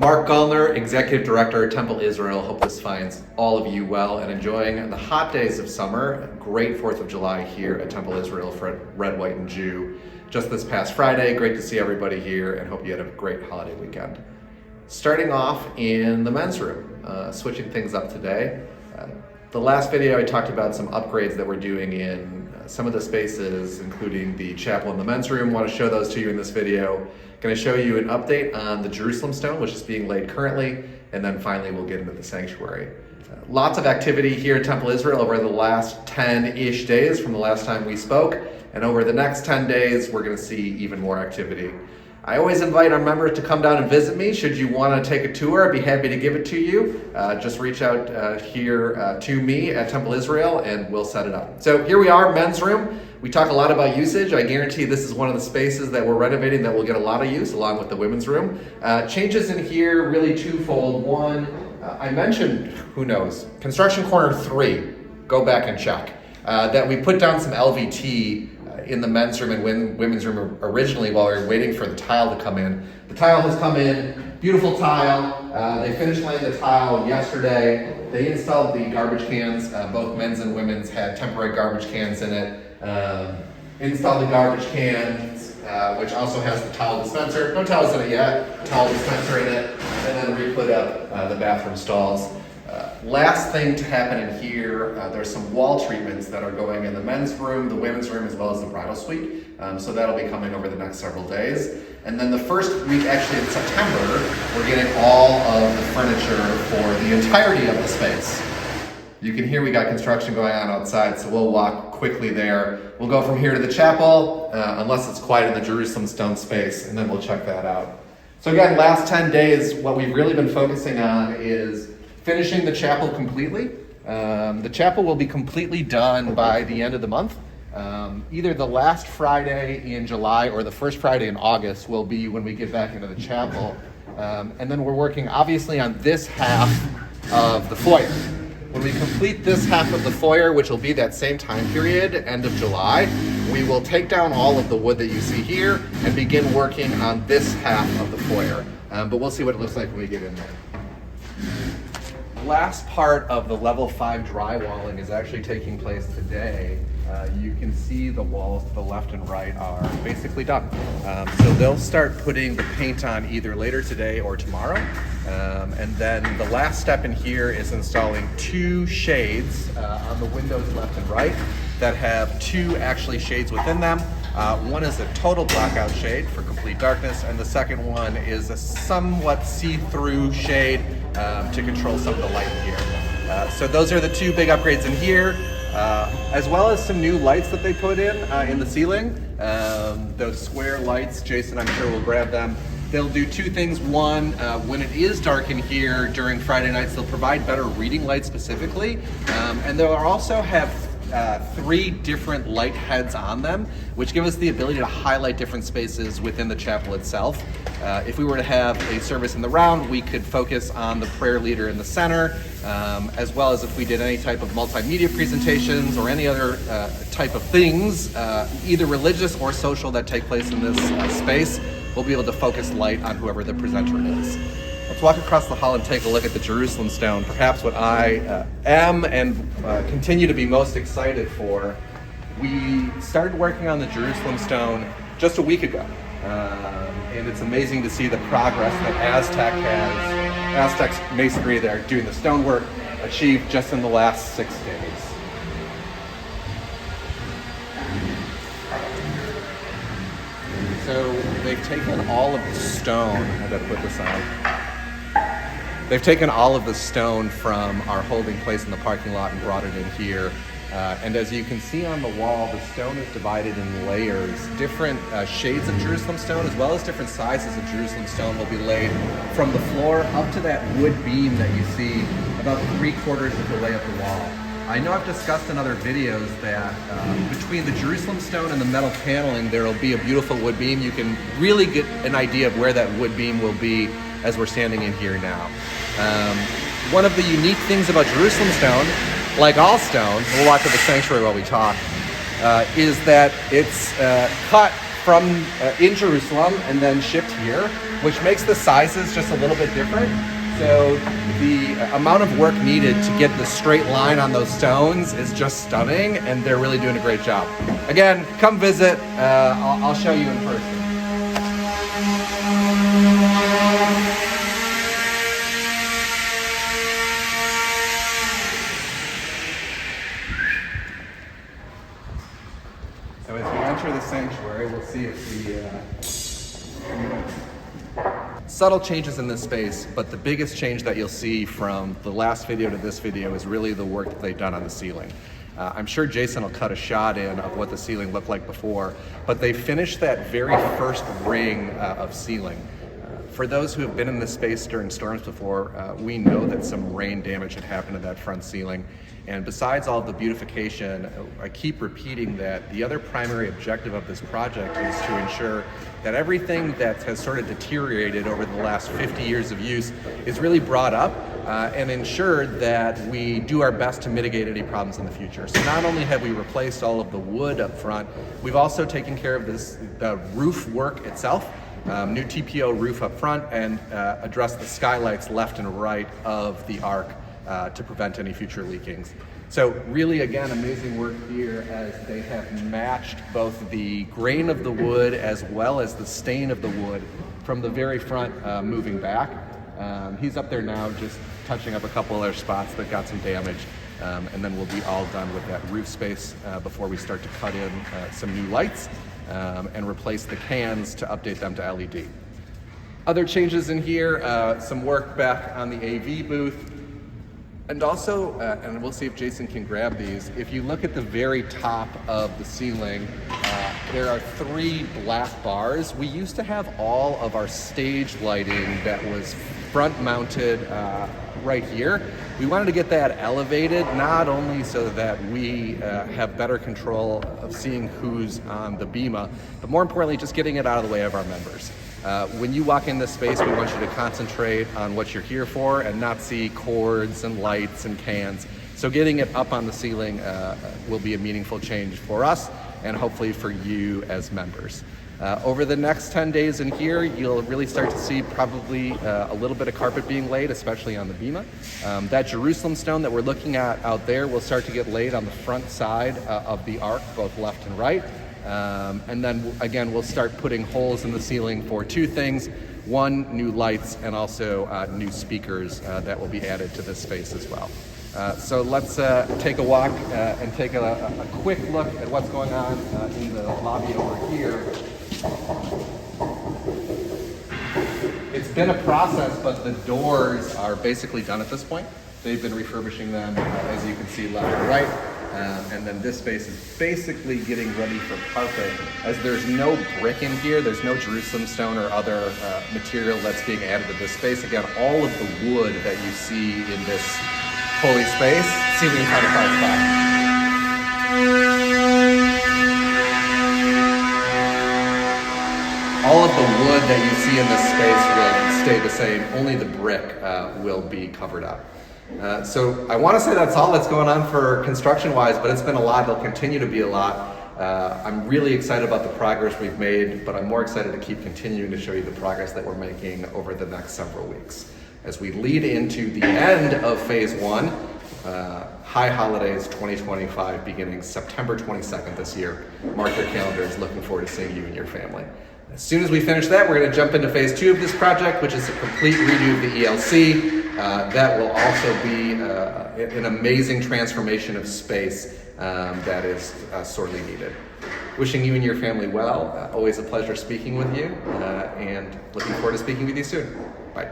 Mark Gullner, Executive Director, Temple Israel. Hope this finds all of you well and enjoying the hot days of summer. Great 4th of July here at Temple Israel for Red, White, and Jew. Just this past Friday, great to see everybody here and hope you had a great holiday weekend. Starting off in the men's room, switching things up today. The last video I talked about some upgrades that we're doing in some of the spaces, including the chapel and the men's room. Want to show those to you in this video. Going to show you an update on the Jerusalem stone, which is being laid currently, and then finally we'll get into the sanctuary. Lots of activity here at Temple Israel over the last 10-ish days from the last time we spoke, and over the next 10 days we're going to see even more activity. I always invite our members to come down and visit me. Should you want to take a tour, I'd be happy to give it to you. Just reach out here to me at Temple Israel and we'll set it up. So here we are, men's room. We talk a lot about usage. I guarantee this is one of the spaces that we're renovating that will get a lot of use along with the women's room. Changes in here, really twofold. One, I mentioned, who knows, construction corner 3, go back and check, that we put down some LVT in the men's room and women's room originally while we were waiting for the tile to come in. The tile has come in, beautiful tile. They finished laying the tile yesterday. They installed the garbage cans. Both men's and women's had temporary garbage cans in it. Installed the garbage cans, which also has the towel dispenser. No towels in it yet, towel dispenser in it, and then re-put up the bathroom stalls. Last thing to happen in here, there's some wall treatments that are going in the men's room, the women's room, as well as the bridal suite. So that'll be coming over the next several days. And then the first week, actually in September, we're getting all of the furniture for the entirety of the space. You can hear we got construction going on outside, so we'll walk quickly there. We'll go from here to the chapel, unless it's quiet in the Jerusalem stone space, and then we'll check that out. So again, last 10 days, what we've really been focusing on is finishing the chapel completely. The chapel will be completely done by the end of the month. Either the last Friday in July or the first Friday in August will be when we get back into the chapel. And then we're working obviously on this half of the foyer. When we complete this half of the foyer, which will be that same time period, end of July, we will take down all of the wood that you see here and begin working on this half of the foyer. But we'll see what it looks like when we get in there. Last part of the level 5 drywalling is actually taking place today. You can see the walls to the left and right are basically done. So they'll start putting the paint on either later today or tomorrow. And then the last step in here is installing 2 shades on the windows left and right that have 2 actually shades within them. One is a total blackout shade for complete darkness, and the second one is a somewhat see-through shade to control some of the light in here. So those are the 2 big upgrades in here, as well as some new lights that they put in the ceiling. Those square lights, Jason I'm sure will grab them. They'll do 2 things. One, when it is dark in here during Friday nights, they'll provide better reading lights specifically, and they'll also have 3 different light heads on them, which give us the ability to highlight different spaces within the chapel itself. If we were to have a service in the round, we could focus on the prayer leader in the center, as well as if we did any type of multimedia presentations or any other type of things, either religious or social that take place in this space, we'll be able to focus light on whoever the presenter is. Let's walk across the hall and take a look at the Jerusalem stone, perhaps what I am and continue to be most excited for. We started working on the Jerusalem stone just a week ago, and it's amazing to see the progress that Aztec masonry there doing the stonework achieved just in the last 6 days. So they've taken all of the stone, I gotta put this on. They've taken all of the stone from our holding place in the parking lot and brought it in here. And as you can see on the wall, the stone is divided in layers. Different shades of Jerusalem stone, as well as different sizes of Jerusalem stone will be laid from the floor up to that wood beam that you see about 3/4 of the way up the wall. I know I've discussed in other videos that between the Jerusalem stone and the metal paneling, there will be a beautiful wood beam. You can really get an idea of where that wood beam will be as we're standing in here now. One of the unique things about Jerusalem stone, like all stone, we'll watch at the sanctuary while we talk, is that it's cut from in Jerusalem and then shipped here. which makes the sizes just a little bit different. So the amount of work needed to get the straight line on those stones is just stunning, and they're really doing a great job. Again, come visit. I'll show you in person. So as we enter the sanctuary, we'll see if subtle changes in this space, but the biggest change that you'll see from the last video to this video is really the work that they've done on the ceiling. I'm sure Jason will cut a shot in of what the ceiling looked like before, but they finished that very first ring of ceiling. For those who have been in this space during storms before, we know that some rain damage had happened to that front ceiling. And besides all of the beautification, I keep repeating that the other primary objective of this project is to ensure that everything that has sort of deteriorated over the last 50 years of use is really brought up and ensured that we do our best to mitigate any problems in the future. So not only have we replaced all of the wood up front, we've also taken care of the roof work itself. New TPO roof up front, and address the skylights left and right of the ark to prevent any future leakings. So really, again, amazing work here as they have matched both the grain of the wood as well as the stain of the wood from the very front moving back. He's up there now just touching up a couple other spots that got some damage, and then we'll be all done with that roof space before we start to cut in some new lights and replace the cans to update them to LED. Other changes in here, some work back on the AV booth, and also, and we'll see if Jason can grab these, if you look at the very top of the ceiling, there are 3 black bars. We used to have all of our stage lighting that was front mounted right here. We wanted to get that elevated, not only so that we have better control of seeing who's on the bema, but more importantly, just getting it out of the way of our members. When you walk in this space, we want you to concentrate on what you're here for and not see cords and lights and cans. So getting it up on the ceiling will be a meaningful change for us and hopefully for you as members. Over the next 10 days in here, you'll really start to see probably a little bit of carpet being laid, especially on the bema. That Jerusalem stone that we're looking at out there will start to get laid on the front side of the ark, both left and right. And then again, we'll start putting holes in the ceiling for 2 things. 1, new lights, and also new speakers that will be added to this space as well. So let's take a walk and take a quick look at what's going on in the lobby over here. It's been a process, but the doors are basically done at this point. They've been refurbishing them, as you can see, left and right. And then this space is basically getting ready for carpet. As there's no brick in here, there's no Jerusalem stone or other material that's being added to this space. Again, all of the wood that you see in this holy space, see if we can find a fine spot. All of the wood that you see in this space will stay the same. Only the brick will be covered up. So I want to say that's all that's going on for construction-wise, but it's been a lot. It'll continue to be a lot. I'm really excited about the progress we've made, but I'm more excited to keep continuing to show you the progress that we're making over the next several weeks. As we lead into the end of phase 1, High Holidays 2025, beginning September 22nd this year. Mark your calendars. Looking forward to seeing you and your family. As soon as we finish that, we're going to jump into phase 2 of this project, which is a complete redo of the ELC. That will also be an amazing transformation of space that is sorely needed. Wishing you and your family well. Always a pleasure speaking with you, and looking forward to speaking with you soon. Bye.